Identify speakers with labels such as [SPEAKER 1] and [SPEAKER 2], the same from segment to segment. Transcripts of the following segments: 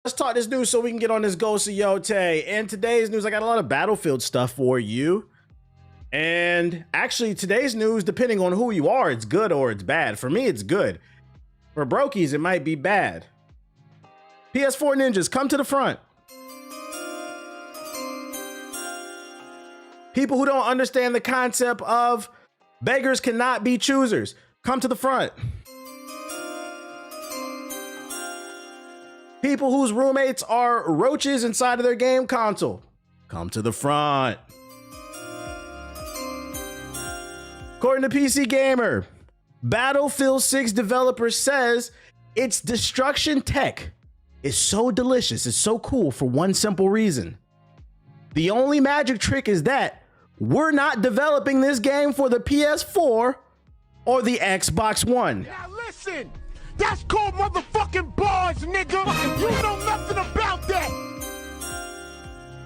[SPEAKER 1] Let's talk this news so we can get on this Ghost of Yote. In today's news, I got a lot of Battlefield stuff for you. And actually, today's news, depending on who you are, it's good or it's bad. For me, it's good. For Brokies, it might be bad. PS4 ninjas, come to the front. People who don't understand the concept of beggars cannot be choosers, come to the front. People whose roommates are roaches inside of their game console, come to the front. According to PC Gamer, Battlefield 6 developer says its destruction tech is so delicious, it's so cool for one simple reason. The only magic trick is that we're not developing this game for the PS4 or the Xbox One.
[SPEAKER 2] Now listen, that's called motherfucking bars, nigga. You know nothing about that.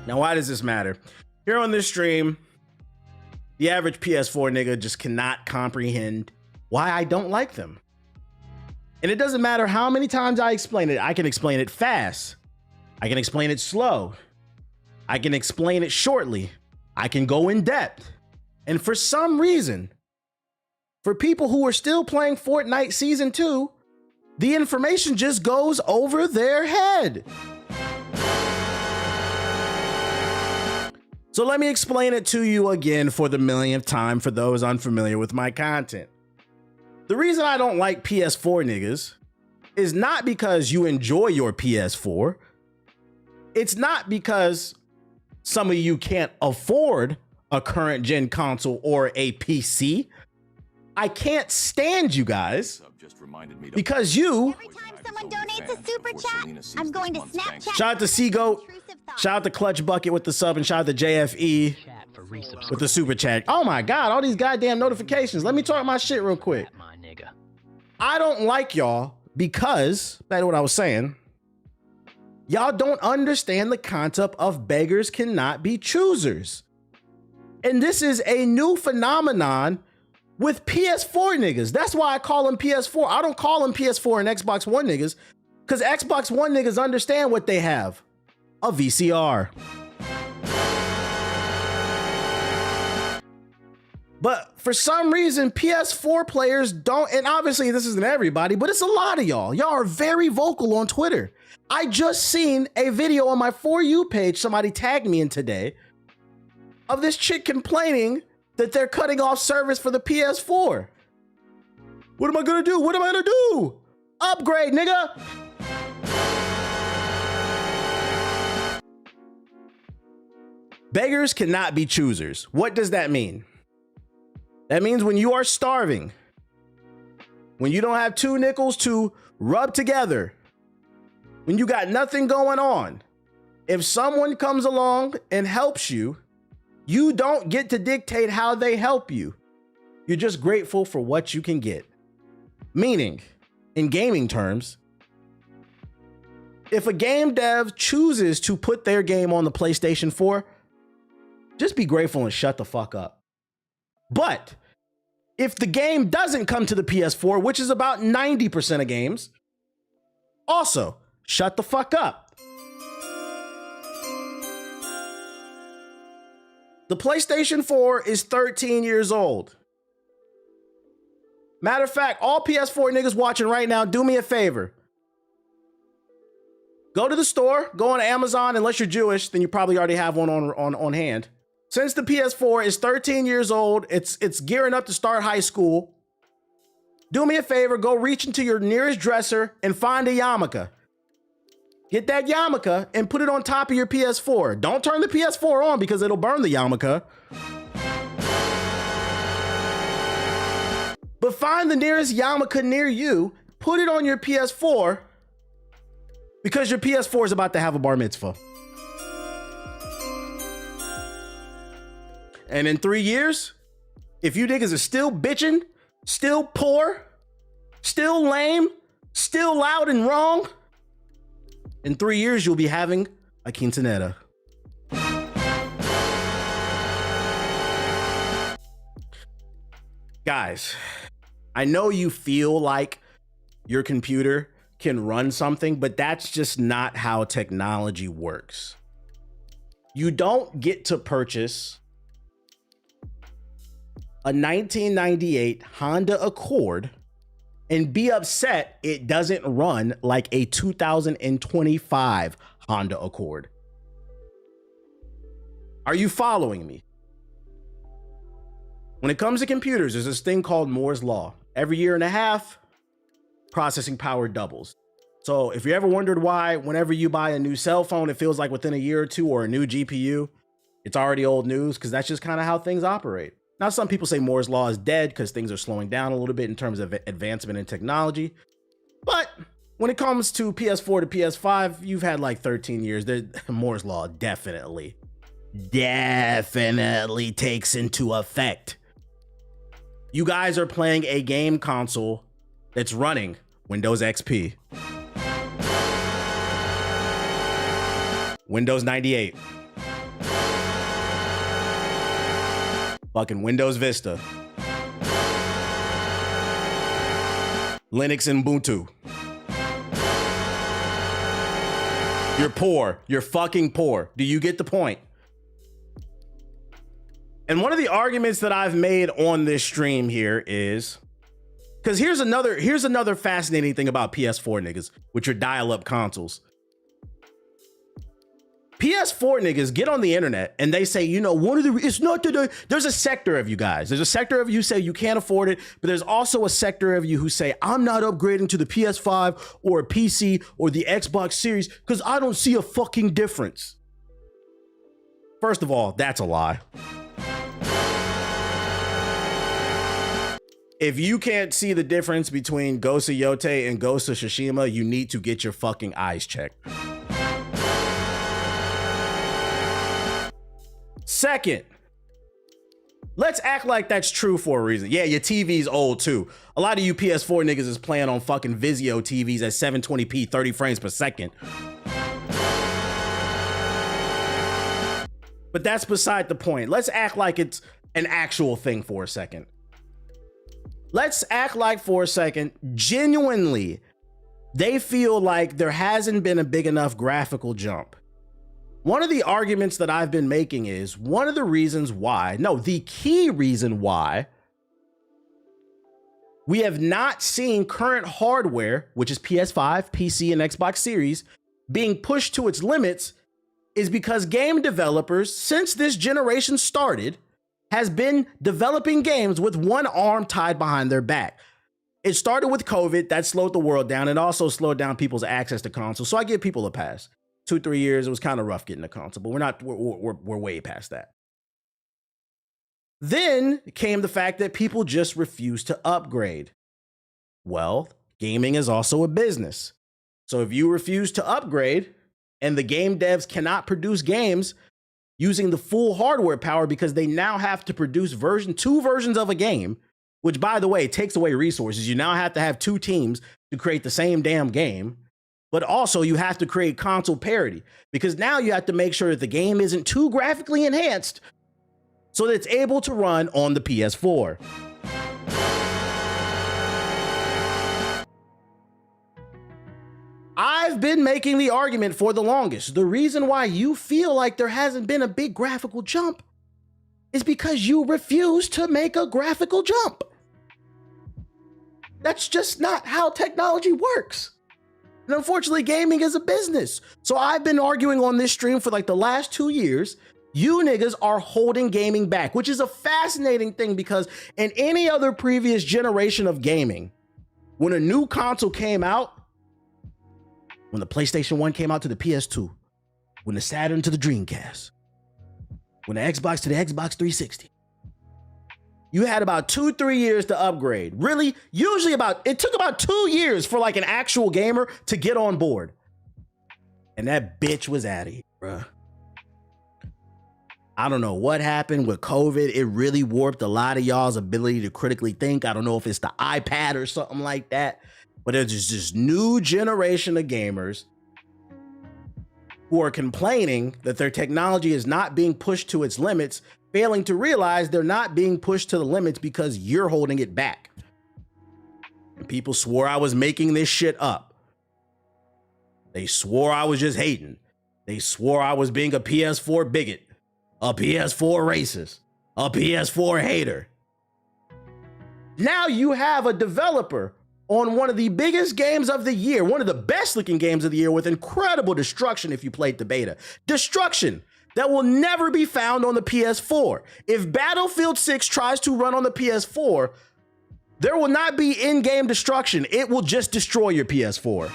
[SPEAKER 1] Now, why does this matter? Here on this stream, the average PS4 nigga just cannot comprehend why I don't like them. And it doesn't matter how many times I explain it. I can explain it fast. I can explain it slow. I can explain it shortly. I can go in depth. And for some reason, for people who are still playing Fortnite Season 2, the information just goes over their head. So let me explain it to you again for the millionth time for those unfamiliar with my content. The reason I don't like PS4 niggas is not because you enjoy your PS4. It's not because some of you can't afford a current gen console or a PC. I can't stand you guys because you.
[SPEAKER 3] Every time someone donates a super chat, I'm going to Snapchat.
[SPEAKER 1] Shout out to Seagoat. Shout out to Clutch Bucket with the sub, and shout out to JFE with the super chat. Oh my God, all these goddamn notifications. Let me talk my shit real quick. I don't like y'all because, that's what I was saying, y'all don't understand the concept of beggars cannot be choosers. And this is a new phenomenon with PS4 niggas. That's why I call them PS4. I don't call them PS4 and Xbox One niggas, because Xbox One niggas understand what they have. A VCR. But for some reason, PS4 players don't, and obviously this isn't everybody, but it's a lot of y'all. Y'all are very vocal on Twitter. I just seen a video on my For You page, somebody tagged me in today, of this chick complaining that they're cutting off service for the PS4. What am I gonna do? What am I gonna do? Upgrade, nigga. Beggars cannot be choosers. What does that mean? That means when you are starving, when you don't have 2 nickels to rub together, when you got nothing going on, if someone comes along and helps you, you don't get to dictate how they help you. You're just grateful for what you can get. Meaning, in gaming terms, if a game dev chooses to put their game on the PlayStation 4, just be grateful and shut the fuck up. But if the game doesn't come to the PS4, which is about 90% of games, also shut the fuck up. The PlayStation 4 is 13 years old. Matter of fact, all PS4 niggas watching right now, do me a favor. Go to the store, go on Amazon, unless you're Jewish, then you probably already have one on hand. Since the PS4 is 13 years old, it's gearing up to start high school. Do me a favor, go reach into your nearest dresser and find a yarmulke. Get that yarmulke and put it on top of your PS4. Don't turn the PS4 on because it'll burn the yarmulke. But find the nearest yarmulke near you, put it on your PS4 because your PS4 is about to have a bar mitzvah. And in 3 years, if you niggas are still bitching, still poor, still lame, still loud and wrong, in 3 years, you'll be having a quinceanera. Guys, I know you feel like your computer can run something, but that's just not how technology works. You don't get to purchase a 1998 Honda Accord and be upset it doesn't run like a 2025 Honda Accord. Are you following me? When it comes to computers, there's this thing called Moore's Law. Every year and a half, processing power doubles. So if you ever wondered why whenever you buy a new cell phone, it feels like within a year or two, or a new GPU, it's already old news, because that's just kind of how things operate. Now, some people say Moore's Law is dead because things are slowing down a little bit in terms of advancement in technology. But when it comes to PS4 to PS5, you've had like 13 years. Moore's Law definitely takes into effect. You guys are playing a game console that's running Windows XP, Windows 98, fucking Windows Vista, Linux and Ubuntu. You're poor. You're fucking poor. Do you get the point? And one of the arguments that I've made on this stream here is, because here's another fascinating thing about PS4 niggas with your dial-up consoles. PS4 niggas get on the internet and they say, you know, it's not that there's a sector of you guys. There's a sector of you who say you can't afford it, but there's also a sector of you who say, I'm not upgrading to the PS5 or a PC or the Xbox Series because I don't see a fucking difference. First of all, that's a lie. If you can't see the difference between Ghost of Yote and Ghost of Tsushima, you need to get your fucking eyes checked. Second, let's act like that's true for a reason. Yeah, your TV's old too. A lot of you PS4 niggas is playing on fucking Vizio TVs at 720p, 30 frames per second. But that's beside the point. Let's act like it's an actual thing for a second. Let's act like for a second, genuinely, they feel like there hasn't been a big enough graphical jump. One of the arguments that I've been making is the key reason why we have not seen current hardware, which is PS5, PC, and Xbox Series, being pushed to its limits is because game developers, since this generation started, has been developing games with one arm tied behind their back. It started with COVID, that slowed the world down. It also slowed down people's access to consoles. So I give people a pass. 2-3 years, it was kind of rough getting a console, but we're way past that. Then came the fact that people just refused to upgrade. Well, gaming is also a business. So if you refuse to upgrade and the game devs cannot produce games using the full hardware power because they now have to produce two versions of a game, which, by the way, takes away resources. You now have to have two teams to create the same damn game, but also you have to create console parity because now you have to make sure that the game isn't too graphically enhanced so that it's able to run on the PS4. I've been making the argument for the longest. The reason why you feel like there hasn't been a big graphical jump is because you refuse to make a graphical jump. That's just not how technology works. And unfortunately, gaming is a business. So I've been arguing on this stream for like the last 2 years. You niggas are holding gaming back, which is a fascinating thing because in any other previous generation of gaming, when a new console came out, when the PlayStation 1 came out to the PS2, when the Saturn to the Dreamcast, when the Xbox to the Xbox 360, you had about 2-3 years to upgrade. Really, usually it took about 2 years for like an actual gamer to get on board. And that bitch was out of here, bruh. I don't know what happened with COVID. It really warped a lot of y'all's ability to critically think. I don't know if it's the iPad or something like that. But there's this new generation of gamers who are complaining that their technology is not being pushed to its limits, failing to realize they're not being pushed to the limits because you're holding it back. And people swore I was making this shit up. They swore I was just hating. They swore I was being a PS4 bigot, a PS4 racist, a PS4 hater. Now you have a developer on one of the biggest games of the year, one of the best looking games of the year with incredible destruction if you played the beta. Destruction that will never be found on the PS4. If Battlefield 6 tries to run on the PS4, there will not be in-game destruction. It will just destroy your PS4.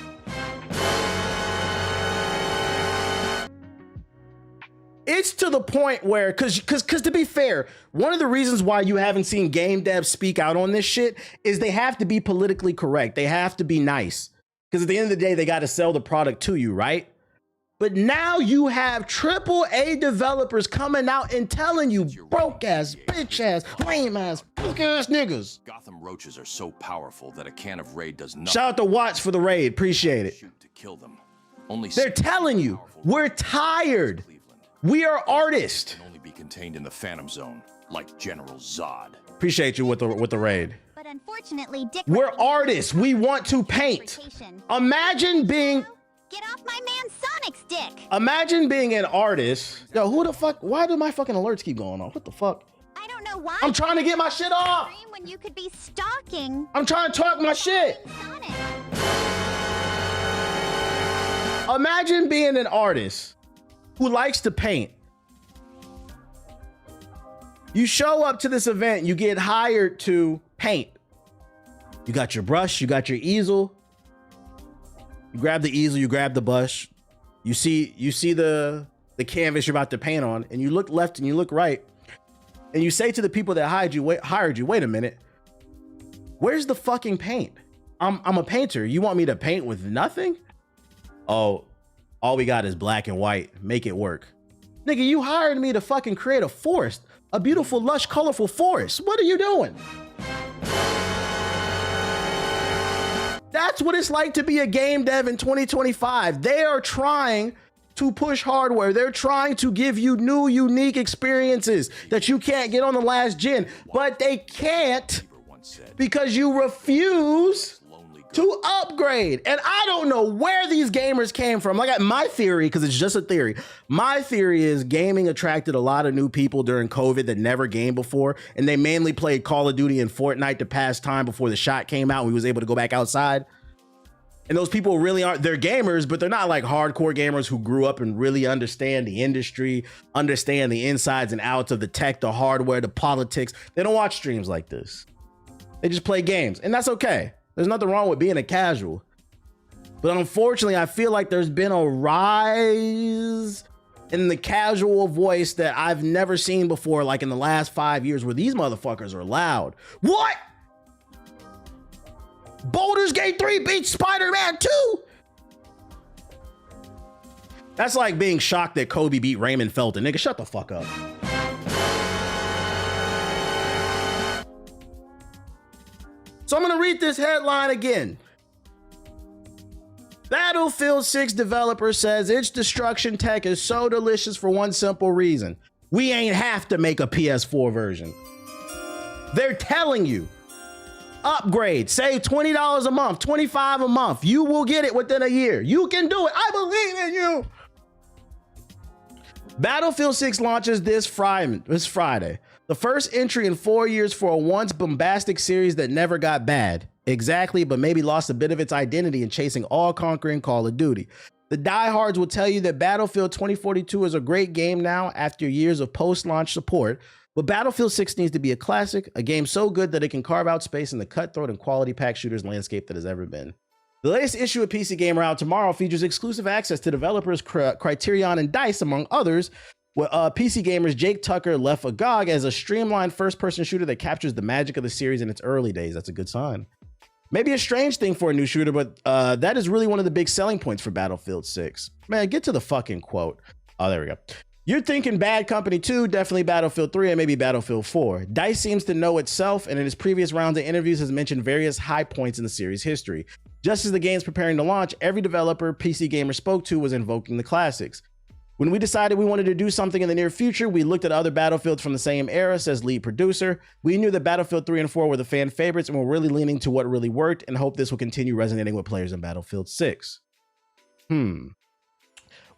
[SPEAKER 1] It's to the point where, because to be fair, one of the reasons why you haven't seen game devs speak out on this shit is they have to be politically correct. They have to be nice. Because at the end of the day, they got to sell the product to you, right? But now you have AAA developers coming out and telling you broke ass, bitch ass, lame ass, punk ass niggas.
[SPEAKER 4] Gotham roaches are so powerful that a can of Raid does nothing.
[SPEAKER 1] Shout out to Watts for the raid. Appreciate it.
[SPEAKER 4] Shoot to kill them. Only
[SPEAKER 1] they're telling you, we're tired. We are artists.
[SPEAKER 4] Can only be contained in the Phantom Zone, like General Zod.
[SPEAKER 1] Appreciate you with the raid.
[SPEAKER 3] But unfortunately, Dick,
[SPEAKER 1] we're artists. We want to paint. Imagine being.
[SPEAKER 3] Get off my man Sonic's dick.
[SPEAKER 1] Imagine being an artist. Yo, who the fuck? Why do my fucking alerts keep going off? What the fuck?
[SPEAKER 3] I don't know why.
[SPEAKER 1] I'm trying to get my shit off.
[SPEAKER 3] When you could be stalking.
[SPEAKER 1] I'm trying to talk my shit.
[SPEAKER 3] Sonic.
[SPEAKER 1] Imagine being an artist who likes to paint. You show up to this event, you get hired to paint. You got your brush, you got your easel. You grab the easel, you grab the brush. You see the canvas you're about to paint on, and you look left and you look right. And you say to the people that hired you, wait a minute. Where's the fucking paint? I'm a painter. You want me to paint with nothing? Oh, all we got is black and white. Make it work. Nigga, you hired me to fucking create a forest. A beautiful, lush, colorful forest. What are you doing? That's what it's like to be a game dev in 2025. They are trying to push hardware. They're trying to give you new, unique experiences that you can't get on the last gen, but they can't because you refuse to upgrade. And I don't know where these gamers came from. Like, my theory, because it's just a theory, my theory is gaming attracted a lot of new people during COVID that never gamed before, and they mainly played Call of Duty and Fortnite to pass time before the shot came out and we was able to go back outside. And those people really aren't, they're gamers, but they're not like hardcore gamers who grew up and really understand the industry, understand the insides and outs of the tech, the hardware, the politics. They don't watch streams like this. They just play games, and that's okay. There's nothing wrong with being a casual. But unfortunately, I feel like there's been a rise in the casual voice that I've never seen before, like in the last 5 years, where these motherfuckers are loud. What? Baldur's Gate 3 beats Spider-Man 2? That's like being shocked that Kobe beat Raymond Felton. Nigga, shut the fuck up. So I'm gonna read this headline again. Battlefield 6 developer says its destruction tech is so delicious for one simple reason. We ain't have to make a PS4 version. They're telling you, upgrade, save $20 a month, $25 a month. You will get it within a year. You can do it. I believe in you. Battlefield 6 launches this Friday. The first entry in 4 years for a once bombastic series that never got bad. Exactly, but maybe lost a bit of its identity in chasing all-conquering Call of Duty. The diehards will tell you that Battlefield 2042 is a great game now after years of post-launch support, but Battlefield 6 needs to be a classic, a game so good that it can carve out space in the cutthroat and quality pack shooters landscape that has ever been. The latest issue of PC Gamer out tomorrow features exclusive access to developers Criterion and DICE, among others, with PC Gamer's Jake Tucker left agog as a streamlined first-person shooter that captures the magic of the series in its early days. That's a good sign. Maybe a strange thing for a new shooter, but that is really one of the big selling points for Battlefield 6. Man, get to the fucking quote. Oh, there we go. You're thinking Bad Company 2, definitely Battlefield 3, and maybe Battlefield 4. DICE seems to know itself, and in its previous rounds of interviews has mentioned various high points in the series' history. Just as the game's preparing to launch, every developer PC Gamer spoke to was invoking the classics. When we decided we wanted to do something in the near future, we looked at other Battlefields from the same era, says lead producer. We knew that Battlefield 3 and 4 were the fan favorites, and we're really leaning to what really worked and hope this will continue resonating with players in Battlefield 6.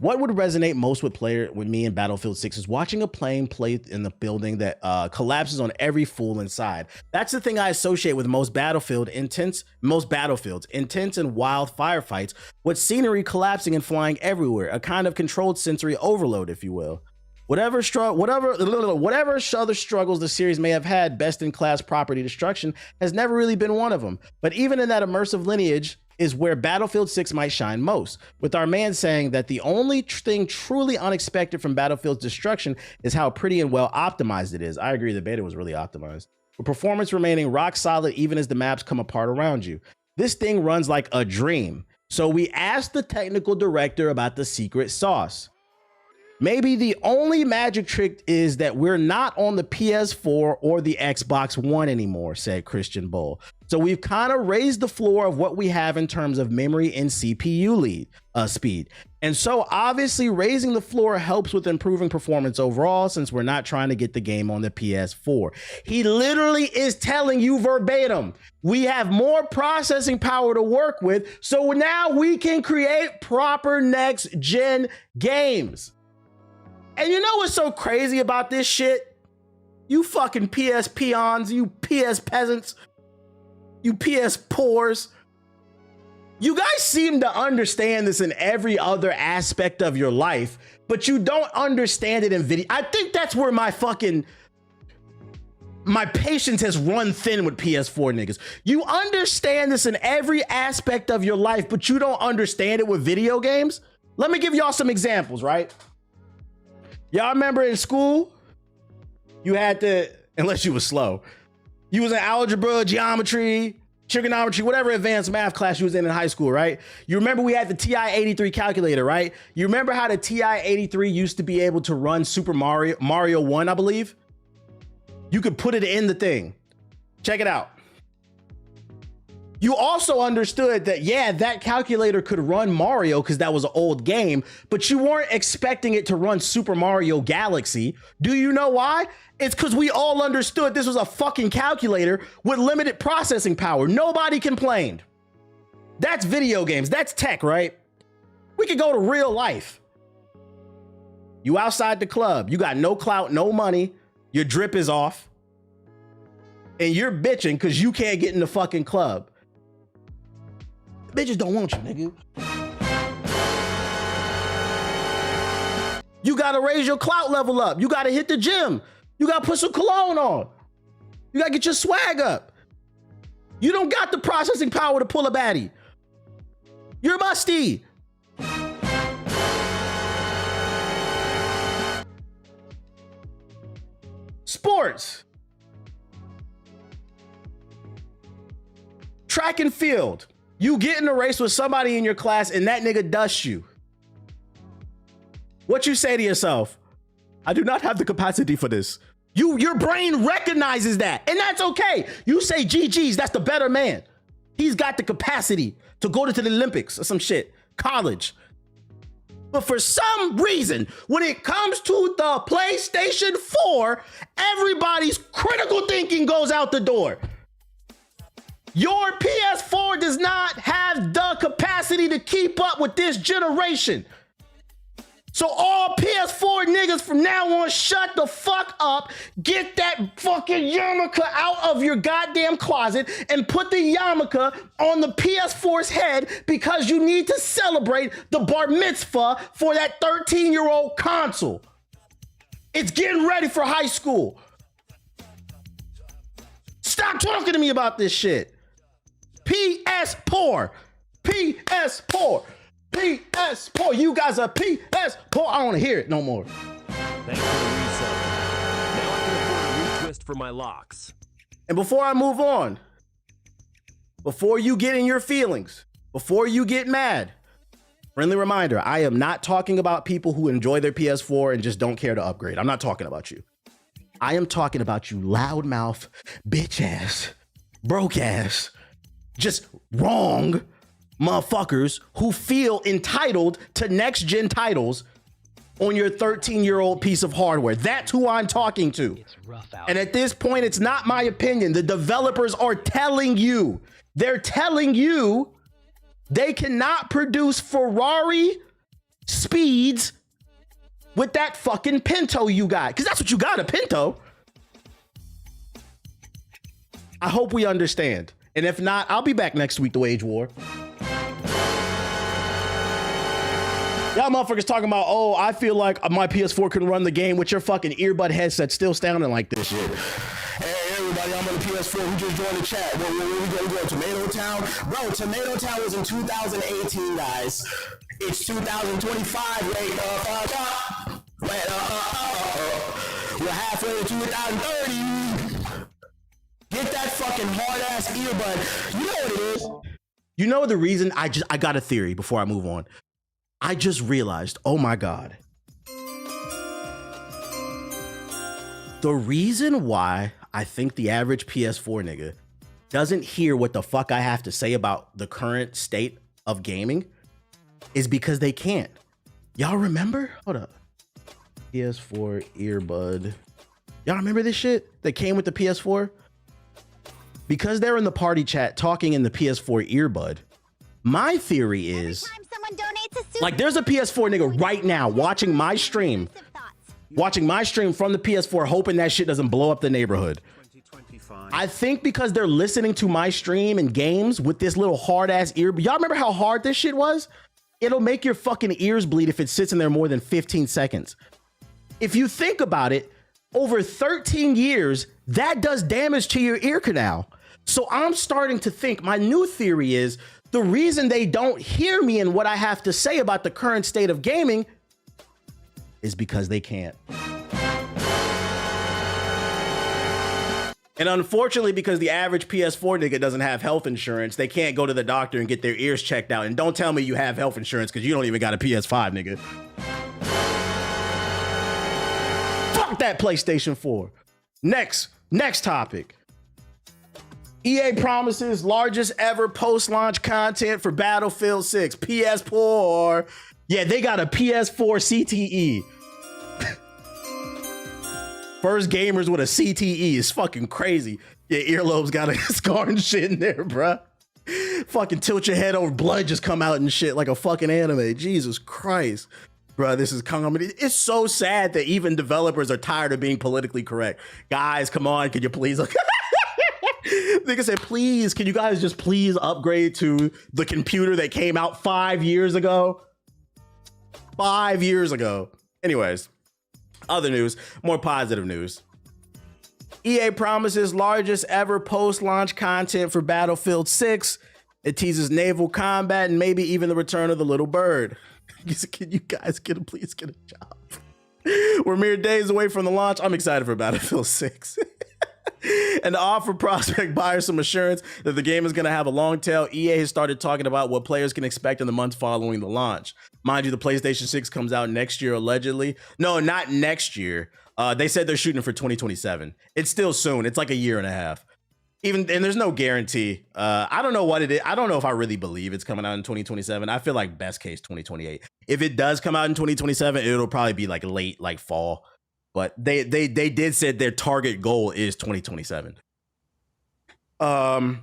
[SPEAKER 1] What would resonate most with me in Battlefield 6 is watching a plane play in the building that collapses on every fool inside. That's the thing I associate with most battlefields, intense and wild firefights, with scenery collapsing and flying everywhere, a kind of controlled sensory overload, if you will. Whatever other struggles the series may have had, best-in-class property destruction has never really been one of them. But even in that immersive lineage is where Battlefield 6 might shine most, with our man saying that the only thing truly unexpected from Battlefield's destruction is how pretty and well optimized it is. I agree, the beta was really optimized, with performance remaining rock solid even as the maps come apart around you. This thing runs like a dream. So we asked the technical director about the secret sauce. Maybe the only magic trick is that we're not on the PS4 or the Xbox One anymore, said Christian Bull. So we've kind of raised the floor of what we have in terms of memory and CPU speed. And so obviously raising the floor helps with improving performance overall, since we're not trying to get the game on the PS4. He literally is telling you verbatim, we have more processing power to work with, so now we can create proper next gen games. And you know what's so crazy about this shit? You fucking PS peons, you PS peasants, you PS poors. You guys seem to understand this in every other aspect of your life, but you don't understand it in video. I think that's where my patience has run thin with PS4 niggas. You understand this in every aspect of your life, but you don't understand it with video games? Let me give y'all some examples, right? Y'all remember in school, you had to, unless you was slow, you was in algebra, geometry, trigonometry, whatever advanced math class you was in high school, right? You remember we had the TI-83 calculator, right? You remember how the TI-83 used to be able to run Super Mario 1, I believe? You could put it in the thing. Check it out. You also understood that, yeah, that calculator could run Mario because that was an old game, but you weren't expecting it to run Super Mario Galaxy. Do you know why? It's because we all understood this was a fucking calculator with limited processing power. Nobody complained. That's video games. That's tech, right? We could go to real life. You outside the club. You got no clout, no money. Your drip is off. And you're bitching because you can't get in the fucking club. Bitches don't want you, nigga. You gotta raise your clout level up. You gotta hit the gym. You gotta put some cologne on. You gotta get your swag up. You don't got the processing power to pull a baddie. You're musty. Sports. Track and field. You get in a race with somebody in your class and that nigga dusts you. What you say to yourself? I do not have the capacity for this. Your brain recognizes that, and that's okay. You say GG's, that's the better man. He's got the capacity to go to the Olympics or some shit, college. But for some reason, when it comes to the PlayStation 4, everybody's critical thinking goes out the door. Your PS4 does not have the capacity to keep up with this generation. So all PS4 niggas from now on, shut the fuck up, get that fucking yarmulke out of your goddamn closet and put the yarmulke on the PS4's head because you need to celebrate the bar mitzvah for that 13-year-old console. It's getting ready for high school. Stop talking to me about this shit. PS poor. PS poor. PS poor. You guys are PS poor. I don't want to hear it no more.
[SPEAKER 5] Thanks for the resub. Now I can afford a retwist for my locks.
[SPEAKER 1] And before I move on, before you get in your feelings, before you get mad, friendly reminder, I am not talking about people who enjoy their PS4 and just don't care to upgrade. I'm not talking about you. I am talking about you loudmouth, bitch ass, broke ass, just wrong motherfuckers who feel entitled to next gen titles on your 13-year-old piece of hardware. That's who I'm talking to.
[SPEAKER 6] It's rough out.
[SPEAKER 1] And at this point, it's not my opinion. The developers are telling you. They're telling you They cannot produce Ferrari speeds with that fucking Pinto you got. Because that's what you got, a Pinto. I hope we understand. And if not, I'll be back next week to wage war. Y'all motherfuckers talking about, oh, I feel like my PS4 can run the game with your fucking earbud headset still sounding like this shit.
[SPEAKER 6] Hey, everybody, I'm on the PS4. Who just joined the chat? Where we go? Tomato Town? Bro, Tomato Town was in 2018, guys. It's 2025. Wait the fuck up. We're halfway to 2030. Get that fucking hard-ass earbud. You know what it is.
[SPEAKER 1] You know the reason I got a theory before I move on. I just realized, oh my God. The reason why I think the average PS4 nigga doesn't hear what the fuck I have to say about the current state of gaming is because they can't. Y'all remember? Hold up. PS4 earbud. Y'all remember this shit that came with the PS4? Because they're in the party chat talking in the PS4 earbud. My theory is, like, there's a PS4 nigga right now watching my stream from the PS4, hoping that shit doesn't blow up the neighborhood. I think because they're listening to my stream and games with this little hard ass ear. Y'all remember how hard this shit was? It'll make your fucking ears bleed if it sits in there more than 15 seconds. If you think about it, over 13 years, that does damage to your ear canal. So I'm starting to think, my new theory is, the reason they don't hear me and what I have to say about the current state of gaming is because they can't. And unfortunately, because the average PS4 nigga doesn't have health insurance, they can't go to the doctor and get their ears checked out. And don't tell me you have health insurance because you don't even got a PS5, nigga. Fuck that PlayStation 4. Next topic. EA promises largest ever post-launch content for Battlefield 6. PS4. Yeah, they got a PS4 CTE. First gamers with a CTE is fucking crazy. Your earlobes got a scar and shit in there, bruh. Fucking tilt your head over, blood just come out and shit like a fucking anime. Jesus Christ. Bruh, this is comedy. It's so sad that even developers are tired of being politically correct. Guys, come on, can you please... Nigga said, please, can you guys just please upgrade to the computer that came out 5 years ago? 5 years ago. Anyways, other news, more positive news. EA promises largest ever post-launch content for Battlefield 6. It teases naval combat and maybe even the return of the little bird. Can you guys please get a job? We're mere days away from the launch. I'm excited for Battlefield 6. And to offer prospect buyers some assurance that the game is going to have a long tail, EA has started talking about what players can expect in the months following the launch. Mind you, the PlayStation 6 comes out next year, allegedly. No, not next year. They said they're shooting for 2027. It's still soon. It's like a year and a half. And there's no guarantee. I don't know what it is. I don't know if I really believe it's coming out in 2027. I feel like best case 2028. If it does come out in 2027, it'll probably be like late, like fall. But they did say their target goal is 2027. The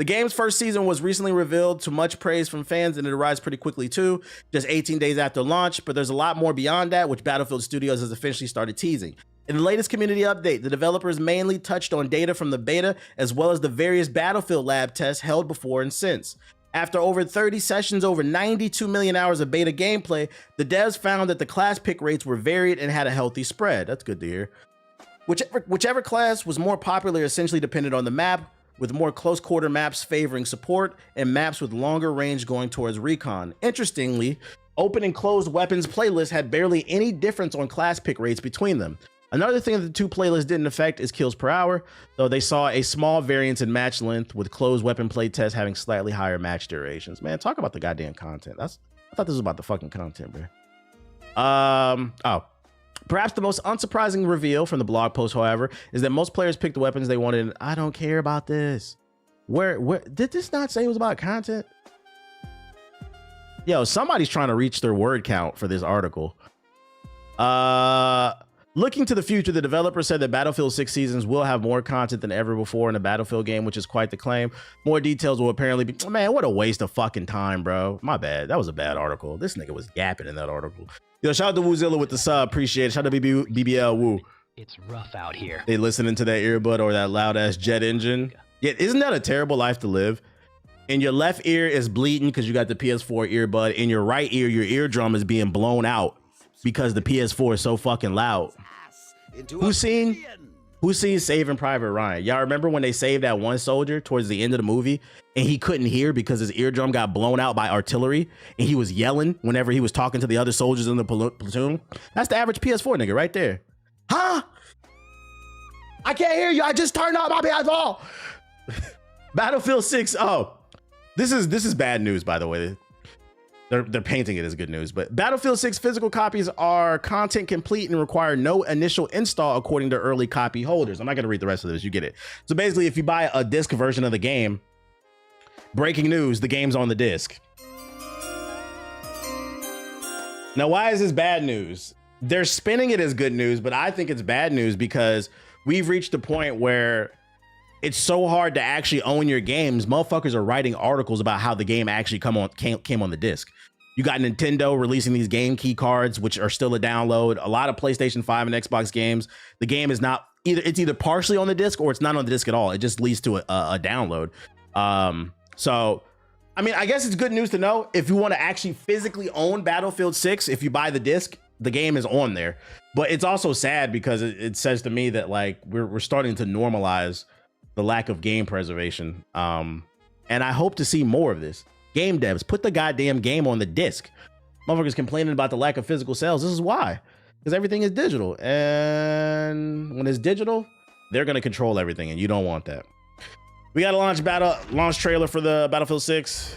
[SPEAKER 1] game's first season was recently revealed to much praise from fans, and it arrives pretty quickly too, just 18 days after launch. But there's a lot more beyond that, which Battlefield Studios has officially started teasing. In the latest community update, the developers mainly touched on data from the beta, as well as the various Battlefield lab tests held before and since. After over 30 sessions, over 92 million hours of beta gameplay, the devs found that the class pick rates were varied and had a healthy spread. That's good to hear. Whichever class was more popular essentially depended on the map, with more close quarter maps favoring support and maps with longer range going towards recon. Interestingly, open and closed weapons playlists had barely any difference on class pick rates between them. Another thing that the two playlists didn't affect is kills per hour, though they saw a small variance in match length, with closed weapon play tests having slightly higher match durations. Man, talk about the goddamn content. I thought this was about the fucking content, bro. Perhaps the most unsurprising reveal from the blog post, however, is that most players picked the weapons they wanted. And I don't care about this. Where did this not say it was about content? Yo, somebody's trying to reach their word count for this article. Looking to the future, the developer said that Battlefield 6 Seasons will have more content than ever before in a Battlefield game, which is quite the claim. More details will apparently be... Man, what a waste of fucking time, bro. My bad. That was a bad article. This nigga was yapping in that article. Yo, shout out to Woozilla with the sub. Appreciate it. Shout out to BBL Woo.
[SPEAKER 7] It's rough out here.
[SPEAKER 1] They listening to that earbud or that loud-ass jet engine. Yeah, isn't that a terrible life to live? And your left ear is bleeding because you got the PS4 earbud. In your right ear, your eardrum is being blown out because the PS4 is so fucking loud. Who's seen Saving Private Ryan? Y'all remember when they saved that one soldier towards the end of the movie and he couldn't hear because his eardrum got blown out by artillery and he was yelling whenever he was talking to the other soldiers in the platoon? That's the average PS4 nigga right there. Huh? I can't hear you. I just turned on my PS4. Battlefield 6. Oh, this is bad news, by the way. They're painting it as good news, but Battlefield 6 physical copies are content complete and require no initial install according to early copy holders. I'm not going to read the rest of this. You get it. So basically, if you buy a disc version of the game, breaking news, the game's on the disc. Now, why is this bad news? They're spinning it as good news, but I think it's bad news because we've reached a point where it's so hard to actually own your games. Motherfuckers are writing articles about how the game actually came on the disc. You got Nintendo releasing these game key cards, which are still a download. A lot of PlayStation 5 and Xbox games, the game is not it's either partially on the disc or it's not on the disc at all. It just leads to a download. So, I mean, I guess it's good news to know if you want to actually physically own Battlefield 6, if you buy the disc, the game is on there. But it's also sad because it says to me that like we're starting to normalize the lack of game preservation. And I hope to see more of this. Game devs, put the goddamn game on the disc. Motherfuckers complaining about the lack of physical sales. This is why. Because everything is digital. And when it's digital, they're going to control everything. And you don't want that. We got a launch trailer for the Battlefield 6.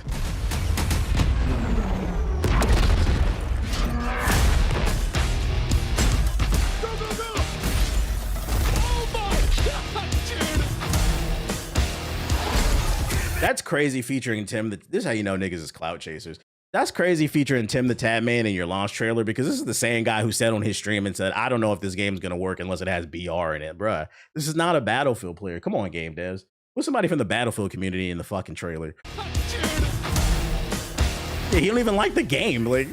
[SPEAKER 1] That's crazy featuring Tim. This is how you know niggas is clout chasers. That's crazy featuring Tim the Tab Man in your launch trailer because this is the same guy who said on his stream and said, I don't know if this game's going to work unless it has BR in it. Bruh, this is not a Battlefield player. Come on, game devs. Put somebody from the Battlefield community in the fucking trailer. Yeah, he don't even like the game. Like,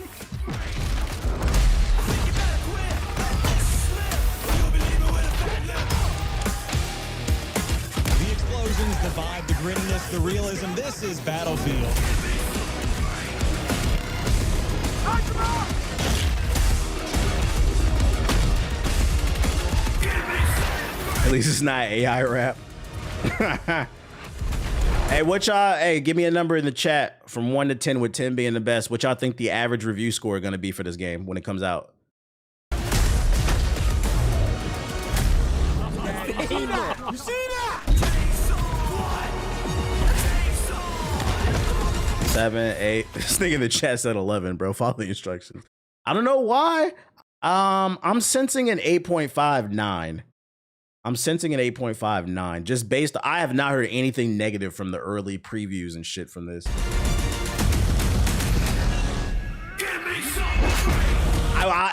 [SPEAKER 8] the vibe, the grittiness, the realism. This is Battlefield.
[SPEAKER 1] At least it's not AI rap. Hey, what y'all, hey, give me a number in the chat from 1 to 10 with 10 being the best. What y'all think the average review score is going to be for this game when it comes out?
[SPEAKER 2] You see that?
[SPEAKER 1] 7, 8. This thing in the chat said 11, bro. Follow the instructions. I don't know why. I'm sensing an 8.59. I'm sensing an 8.59 just based. I have not heard anything negative from the early previews and shit from this.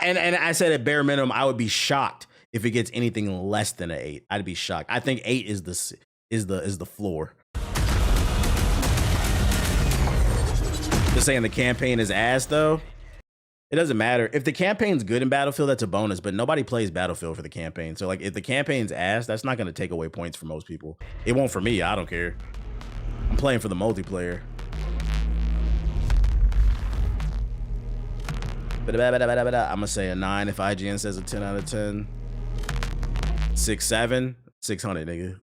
[SPEAKER 1] And I said at bare minimum, I would be shocked if it gets anything less than an 8. I'd be shocked. I think 8 is the floor. Just saying the campaign is ass though. It doesn't matter. If the campaign's good in Battlefield, that's a bonus, but nobody plays Battlefield for the campaign. So like if the campaign's ass, that's not going to take away points for most people. It won't for me. I don't care. I'm playing for the multiplayer. I'm going to say a 9 if IGN says a 10 out of 10. 6, 600, nigga.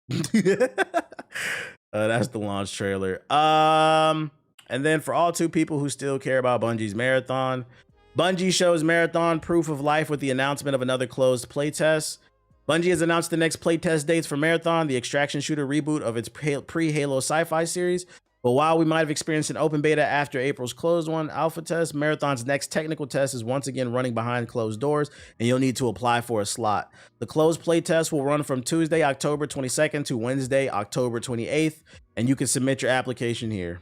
[SPEAKER 1] That's the launch trailer. And then for all 2 people who still care about Bungie's marathon, Bungie shows marathon proof of life with the announcement of another closed playtest. Bungie has announced the next playtest dates for Marathon, the extraction shooter reboot of its pre-Halo sci-fi series. But while we might have experienced an open beta after April's closed one alpha test, Marathon's next technical test is once again running behind closed doors, and you'll need to apply for a slot. The closed playtest will run from Tuesday, October 22nd to Wednesday, October 28th, and you can submit your application here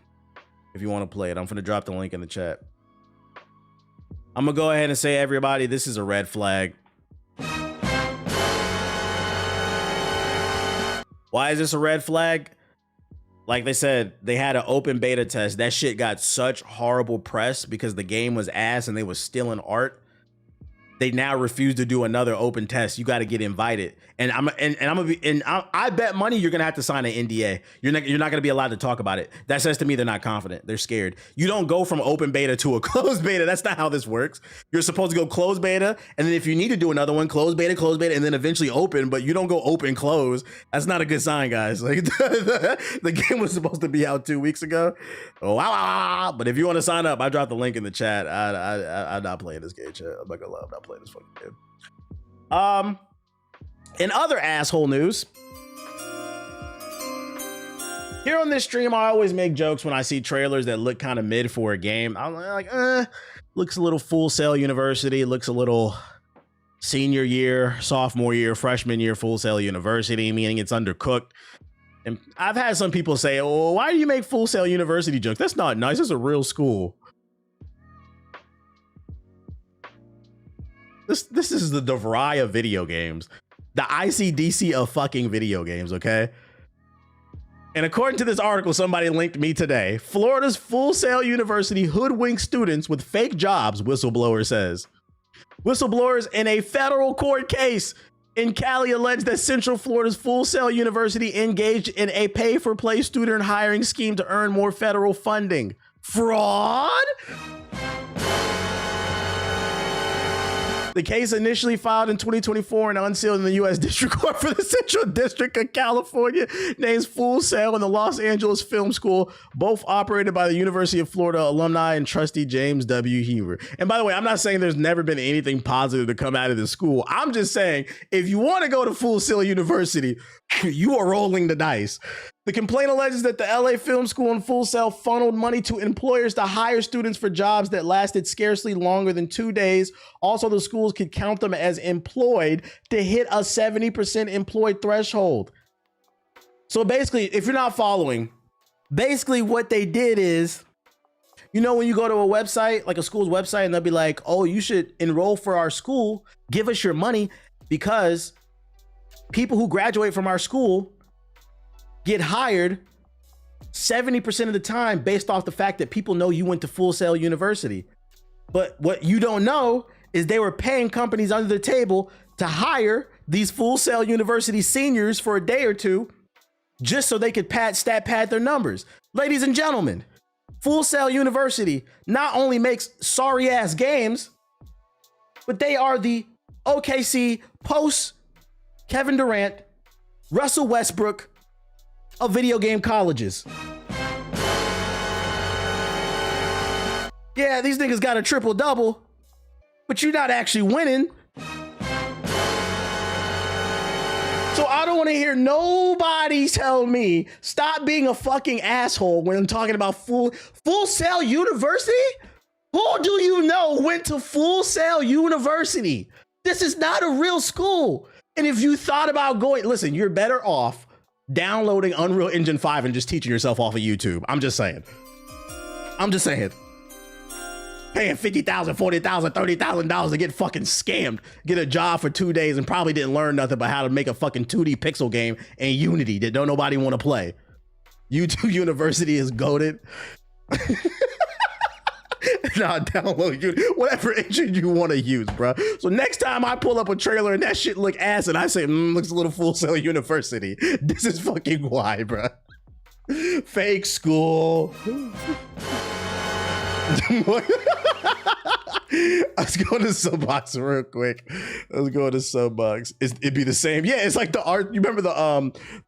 [SPEAKER 1] if you want to play it. I'm going to drop the link in the chat. I'm going to go ahead and say, everybody, this is a red flag. Why is this a red flag? Like they said, they had an open beta test. That shit got such horrible press because the game was ass and they was stealing art. They now refuse to do another open test. You got to get invited, and I bet money you're gonna have to sign an NDA. You're not gonna be allowed to talk about it. That says to me they're not confident. They're scared. You don't go from open beta to a closed beta. That's not how this works. You're supposed to go closed beta, and then if you need to do another one, closed beta, and then eventually open. But you don't go open close. That's not a good sign, guys. Like the game was supposed to be out 2 weeks ago. Oh, wow. But if you want to sign up, I dropped the link in the chat. I'm not playing this game, chat. I'm not gonna lie. I'm not playing this fucking game. In other asshole news, here on this stream, I always make jokes when I see trailers that look kind of mid for a game. I'm like, looks a little Full Sail University, looks a little senior year, sophomore year, freshman year Full Sail University, meaning it's undercooked. And I've had some people say, oh, why do you make Full Sail University jokes? That's not nice. It's a real school. This is the DeVry of video games. The ICDC of fucking video games, okay? And according to this article, somebody linked me today. Florida's Full Sail University hoodwinks students with fake jobs, whistleblower says. Whistleblowers in a federal court case in Cali alleged that Central Florida's Full Sail University engaged in a pay-for-play student hiring scheme to earn more federal funding. Fraud? The case initially filed in 2024 and unsealed in the U.S. District Court for the Central District of California names Full Sail and the Los Angeles Film School, both operated by the University of Florida alumni and trustee James W. Heaver. And by the way, I'm not saying there's never been anything positive to come out of the school. I'm just saying if you want to go to Full Sail University, you are rolling the dice. The complaint alleges that the LA Film School and Full Sail funneled money to employers to hire students for jobs that lasted scarcely longer than 2 days. Also, the schools could count them as employed to hit a 70% employed threshold. So basically, if you're not following, basically what they did is, you know, when you go to a website, like a school's website, and they'll be like, oh, you should enroll for our school, give us your money, because people who graduate from our school get hired 70% of the time based off the fact that people know you went to Full Sail University. But what you don't know is they were paying companies under the table to hire these Full Sail University seniors for a day or two just so they could stat pad their numbers. Ladies and gentlemen, Full Sail University not only makes sorry ass games, but they are the OKC post Kevin Durant, Russell Westbrook of video game colleges. Yeah, these niggas got a triple double, but you're not actually winning. So I don't want to hear nobody tell me stop being a fucking asshole when I'm talking about Full Sail University. Who do you know went to Full Sail University? This is not a real school. And if you thought about going, listen, you're better off downloading Unreal Engine 5 and just teaching yourself off of YouTube. I'm just saying. Paying $50,000, $40,000, $30,000 to get fucking scammed, get a job for 2 days and probably didn't learn nothing but how to make a fucking 2D pixel game in Unity that don't nobody want to play. YouTube University is goated. Nah, download Unity, whatever engine you want to use, bro. So next time I pull up a trailer and that shit look ass and I say, looks a little Full Sail University, this is fucking why, bro. Fake school. Let's go to Subbox real quick. Let's go to Subbox. It'd be the same. Yeah, it's like the art. You remember the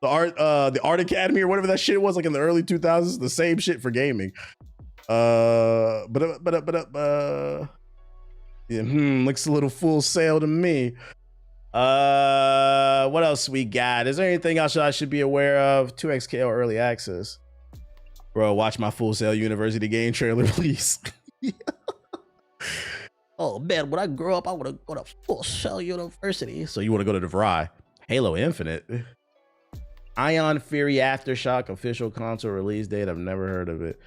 [SPEAKER 1] Art Academy or whatever that shit was, like in the early 2000s. The same shit for gaming. Yeah, looks a little Full Sail to me. What else we got? Is there anything else I should be aware of? 2XKL early access. Bro, watch my Full Sail University game trailer, please. Oh man, when I grow up, I want to go to Full Sail University. So you want to go to DeVry? Halo Infinite. Ion Fury Aftershock official console release date. I've never heard of it.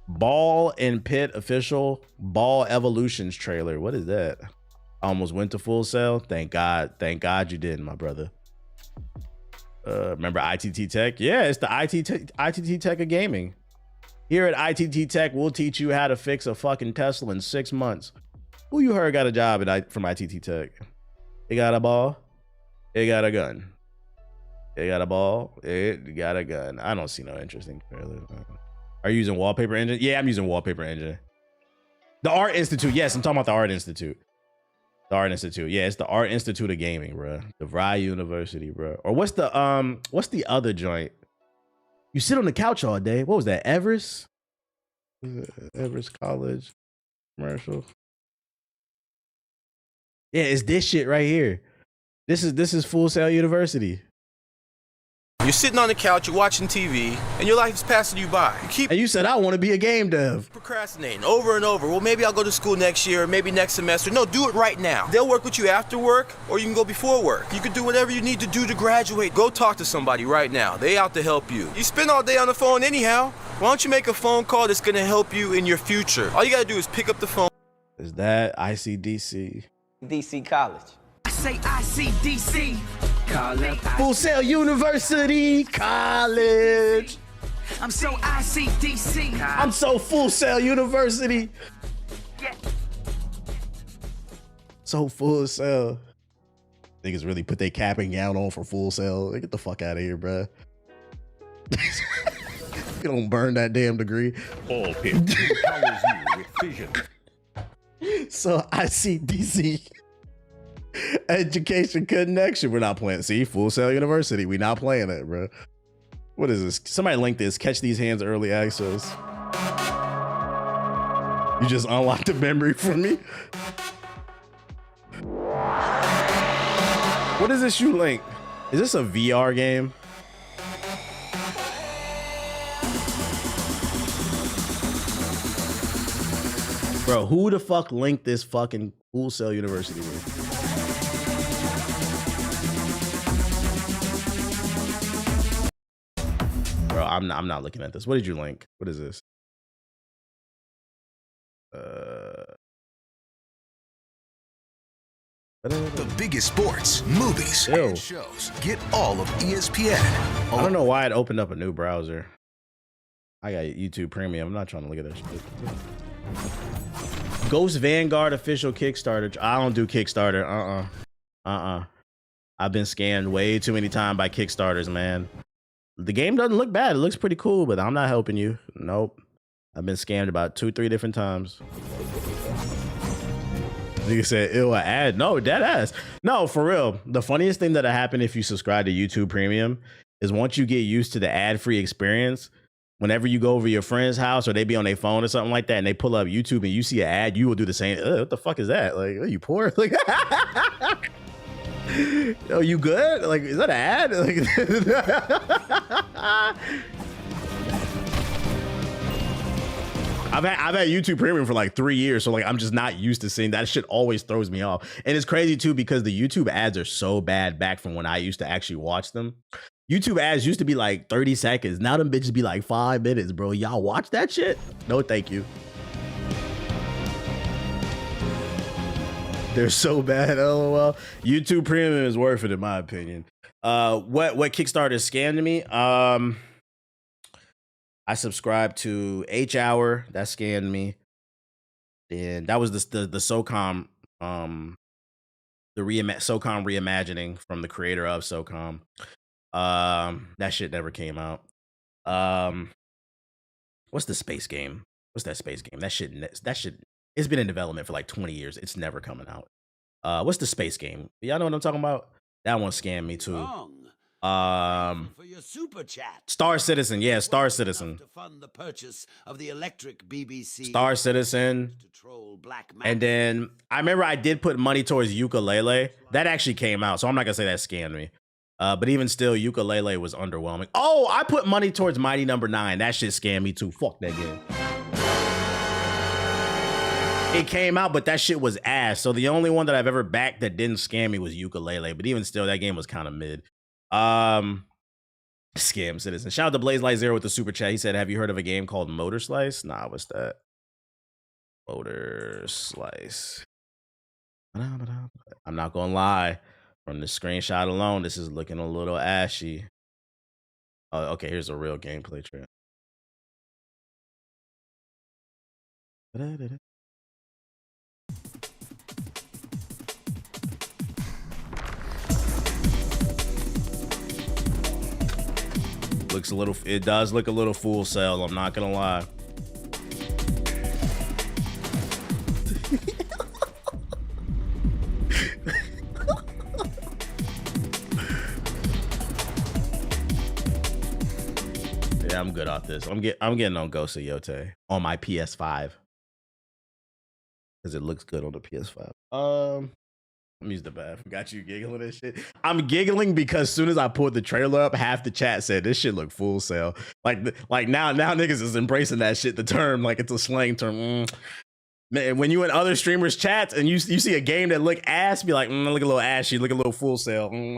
[SPEAKER 1] Ball and Pit official Ball Evolutions trailer. What is that? I almost went to Full Sail. Thank God you didn't, my brother. Remember ITT Tech? Yeah, it's the ITT Tech of gaming. Here at ITT Tech, we'll teach you how to fix a fucking Tesla in 6 months. Who you heard got a job from ITT Tech? It got a ball. It got a gun. It got a ball. It got a gun. I don't see no interesting trailer. Are you using Wallpaper Engine? Yeah, I'm using Wallpaper Engine. The Art Institute. Yes, I'm talking about the Art Institute. The Art Institute. Yeah, it's the Art Institute of Gaming, bro. DeVry University, bro. Or what's the other joint? You sit on the couch all day. What was that? Everest? Everest College commercial. Yeah, it's this shit right here. This is Full Sail University.
[SPEAKER 7] You're sitting on the couch, you're watching TV, and your life is passing you by.
[SPEAKER 1] And you said, I want to be a game dev.
[SPEAKER 7] Procrastinating over and over. Well, maybe I'll go to school next year, or maybe next semester. No, do it right now. They'll work with you after work, or you can go before work. You can do whatever you need to do to graduate. Go talk to somebody right now. They out to help you. You spend all day on the phone anyhow. Why don't you make a phone call that's going to help you in your future? All you got to do is pick up the phone.
[SPEAKER 1] Is that ICDC?
[SPEAKER 9] DC College.
[SPEAKER 10] I say ICDC.
[SPEAKER 1] Full Sail University College.
[SPEAKER 10] I'm so ICDC.
[SPEAKER 1] I'm so Full Sail University.
[SPEAKER 10] Yeah.
[SPEAKER 1] So Full Sail. Niggas really put their cap and gown on for Full Sail. Get the fuck out of here, bro. You don't burn that damn degree.
[SPEAKER 5] All pit empowers you with vision.
[SPEAKER 1] So ICDC. Education Connection. We're not playing. See, Full Sail University. We not playing it, bro. What is this? Somebody link this. Catch these hands early access. You just unlocked a memory for me. What is this you link? Is this a VR game? Bro, who the fuck linked this fucking Full Sail University with? Bro, I'm not looking at this. What did you link? What is this?
[SPEAKER 11] The biggest sports, movies, and shows. Get all of ESPN.
[SPEAKER 1] I don't know why it opened up a new browser. I got YouTube Premium. I'm not trying to look at that shit. Ghost Vanguard official Kickstarter. I don't do Kickstarter. I've been scammed way too many times by Kickstarters, man. The game doesn't look bad. It looks pretty cool, but I'm not helping you. Nope. I've been scammed about 2-3 different times. Nigga said, ew, an ad. No, dead ass. No, for real. The funniest thing that'll happen if you subscribe to YouTube Premium is once you get used to the ad-free experience, whenever you go over your friend's house or they be on their phone or something like that and they pull up YouTube and you see an ad, you will do the same. What the fuck is that? Like, are you poor? Like, yo, you good? Like, is that an ad? Like, I've had YouTube Premium for like 3 years, so like I'm just not used to seeing that shit. Always throws me off, and it's crazy too because the YouTube ads are so bad back from when I used to actually watch them. YouTube ads used to be like 30 seconds. Now them bitches be like 5 minutes, bro. Y'all watch that shit? No, thank you. They're so bad, LOL. YouTube Premium is worth it in my opinion. What Kickstarter scammed me? I subscribed to H Hour. That scammed me. And that was the SOCOM, SOCOM reimagining from the creator of SOCOM. That shit never came out. What's the space game? What's that space game? That shit, it's been in development for like 20 years. It's never coming out. What's the space game? Y'all know what I'm talking about? That one scammed me too.
[SPEAKER 10] For your super chat.
[SPEAKER 1] Star Citizen, yeah, Star Citizen.
[SPEAKER 10] To fund the purchase of the electric BBC.
[SPEAKER 1] Star Citizen.
[SPEAKER 10] To troll Black
[SPEAKER 1] And then I remember I did put money towards Ukulele. That actually came out, so I'm not gonna say that scammed me. But even still, Ukulele was underwhelming. Oh, I put money towards Mighty Number 9. That shit scammed me too. Fuck that game. It came out, but that shit was ass. So the only one that I've ever backed that didn't scam me was Ukulele. But even still, that game was kind of mid. Scam Citizen. Shout out to Blaze Light Zero with the super chat. He said, have you heard of a game called Motor Slice? Nah, what's that? Motor Slice. I'm not gonna lie. From the screenshot alone, this is looking a little ashy. Oh, okay, here's a real gameplay trailer. Looks a little, it does look a little Full Sail, I'm not gonna lie. Yeah, I'm good off this. I'm getting on Ghost of Yote on my PS5 because it looks good on the PS5. Let me use the bathroom. Got you giggling and shit. I'm giggling because as soon as I pulled the trailer up, half the chat said this shit look Full Sail. Like now niggas is embracing that shit. The term, like it's a slang term. Man, when you in other streamers' chats and you see a game that look ass, be like, look a little ashy, look a little Full Sail.